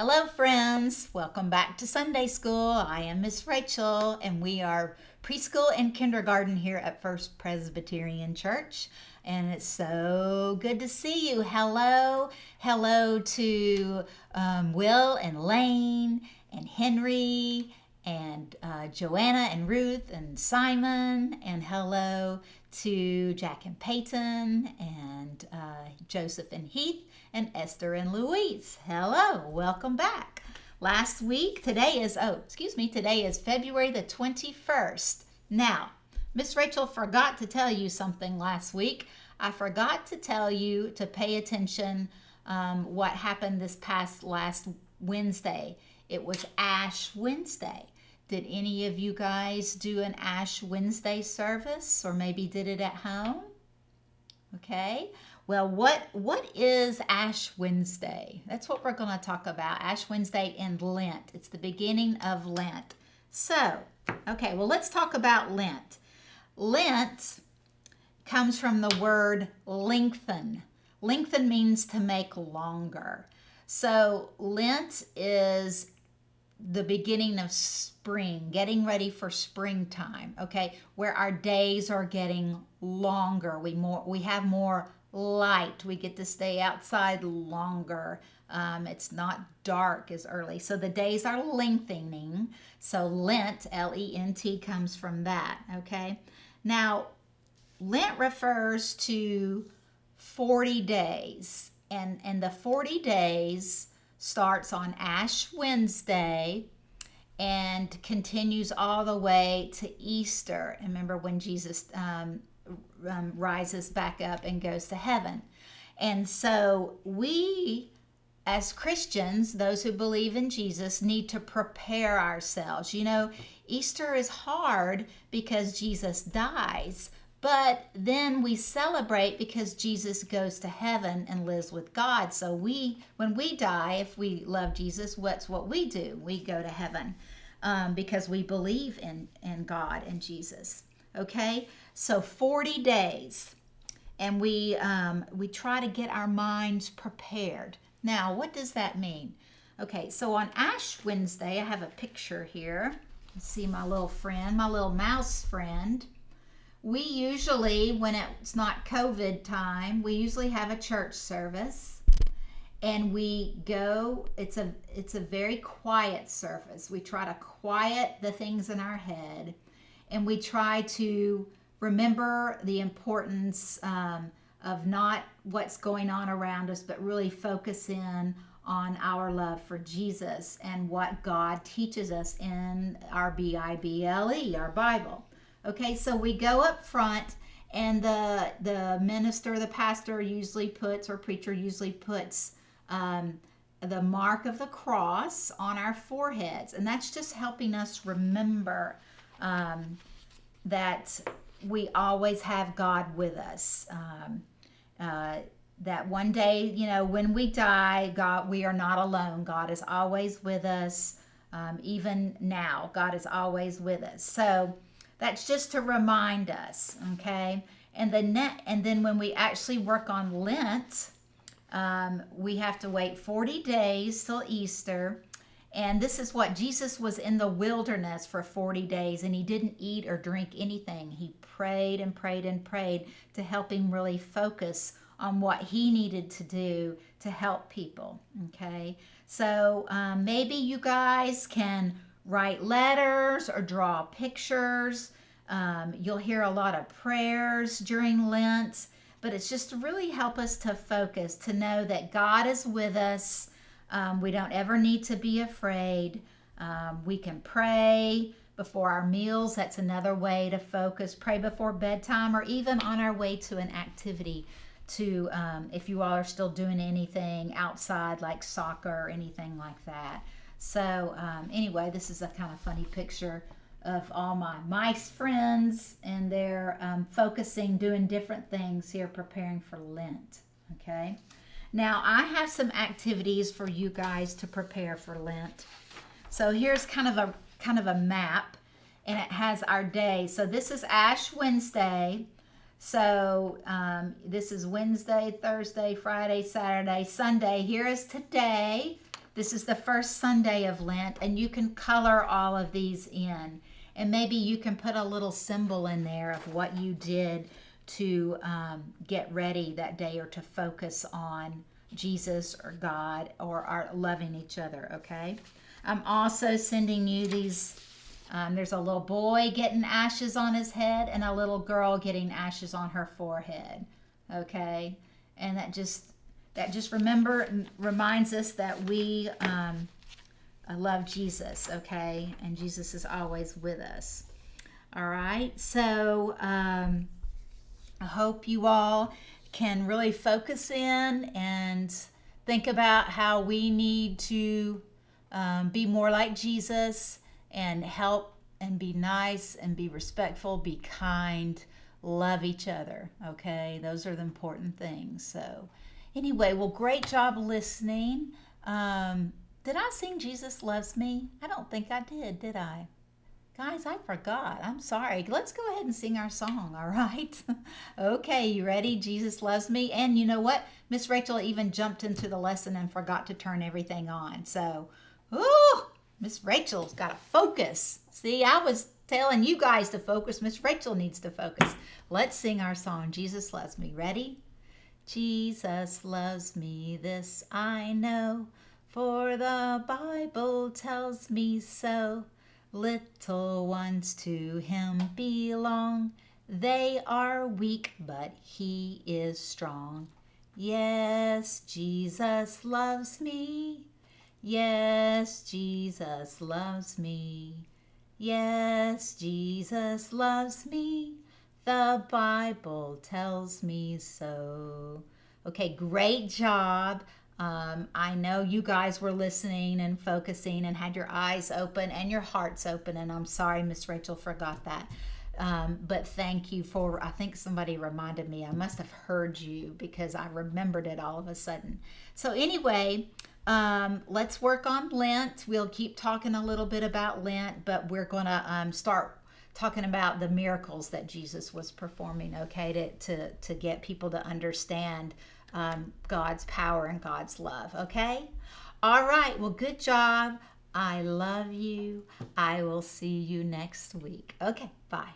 Hello, friends. Welcome back to Sunday School. I am Miss Rachel, and we are preschool and kindergarten here at First Presbyterian Church. And it's so good to see you. Hello. Hello to Will and Lane and Henry and Joanna and Ruth and Simon. And hello to Jack and Peyton and Joseph and Heath and Esther and Louise. Hello, welcome back. Last week, today is February the 21st. Now, Miss Rachel forgot to tell you something last week. I forgot to tell you to pay attention what happened this past last Wednesday. It was Ash Wednesday. Did any of you guys do an Ash Wednesday service, or maybe did it at home? Okay. Well, what is Ash Wednesday? That's what we're going to talk about. Ash Wednesday in Lent. It's the beginning of Lent. So, okay, well, let's talk about Lent. Lent comes from the word lengthen. Lengthen means to make longer. So, Lent is the beginning of spring, getting ready for springtime, okay, where our days are getting longer. We have more light. We get to stay outside longer. It's not dark as early. So the days are lengthening. So Lent, L-E-N-T, comes from that, okay? Now, Lent refers to 40 days. And the 40 days starts on Ash Wednesday and continues all the way to Easter. And remember when Jesus rises back up and goes to heaven. And so we, as Christians, those who believe in Jesus, need to prepare ourselves. You know, Easter is hard because Jesus dies, but then we celebrate because Jesus goes to heaven and lives with God. So when we die, if we love Jesus, what's what we do? We go to heaven because we believe in God and Jesus. Okay, so 40 days, and we try to get our minds prepared. Now, what does that mean? Okay, so on Ash Wednesday, I have a picture here. See my little friend, my little mouse friend. We usually, when it's not COVID time, we usually have a church service, and we go. It's a very quiet service. We try to quiet the things in our head, and we try to remember the importance of not what's going on around us, but really focus in on our love for Jesus and what God teaches us in our Bible, our Bible. Okay, so we go up front, and the minister, the pastor usually puts, or preacher usually puts, the mark of the cross on our foreheads. And that's just helping us remember that we always have God with us. That one day, you know, when we die, we are not alone. God is always with us. Even now, God is always with us. So that's just to remind us, okay? And then when we actually work on Lent, we have to wait 40 days till Easter. And this is what Jesus was in the wilderness for 40 days, and he didn't eat or drink anything. He prayed and prayed and prayed to help him really focus on what he needed to do to help people. Okay, so maybe you guys can write letters or draw pictures. You'll hear a lot of prayers during Lent, but it's just to really help us to focus, to know that God is with us. We don't ever need to be afraid. We can pray before our meals. That's another way to focus. Pray before bedtime, or even on our way to an activity, to if you all are still doing anything outside like soccer or anything like that. So anyway, this is a kind of funny picture of all my mice friends, and they're focusing, doing different things here, preparing for Lent. Okay. Now, I have some activities for you guys to prepare for Lent. So here's kind of a map, and it has our day. So this is Ash Wednesday. So this is Wednesday, Thursday, Friday, Saturday, Sunday. Here is today. This is the first Sunday of Lent, and you can color all of these in. And maybe you can put a little symbol in there of what you did to get ready that day or to focus on Jesus or God or our loving each other, okay? I'm also sending you these. There's a little boy getting ashes on his head and a little girl getting ashes on her forehead, okay? And that just reminds us that we love Jesus, okay? And Jesus is always with us. All right, so I hope you all can really focus in and think about how we need to be more like Jesus and help and be nice and be respectful, be kind, love each other, okay? Those are the important things. So anyway, well, great job listening. Did I sing Jesus Loves Me? I don't think I did I? Guys, I forgot. I'm sorry. Let's go ahead and sing our song, all right? Okay, you ready? Jesus Loves Me. And you know what? Miss Rachel even jumped into the lesson and forgot to turn everything on. So, ooh, Miss Rachel's got to focus. See, I was telling you guys to focus. Miss Rachel needs to focus. Let's sing our song, Jesus Loves Me. Ready? Jesus loves me, this I know, for the Bible tells me so. Little ones to him belong. They are weak, but he is strong. Yes, Jesus loves me. Yes, Jesus loves me. Yes, Jesus loves me. The Bible tells me so. Okay, great job. I know you guys were listening and focusing and had your eyes open and your hearts open, and I'm sorry Miss Rachel forgot that. But thank you for, I think somebody reminded me. I must have heard you because I remembered it all of a sudden. So anyway, let's work on Lent. We'll keep talking a little bit about Lent, but we're going to start talking about the miracles that Jesus was performing, okay, to get people to understand God's power and God's love, okay? All right, well, good job. I love you. I will see you next week. Okay, bye.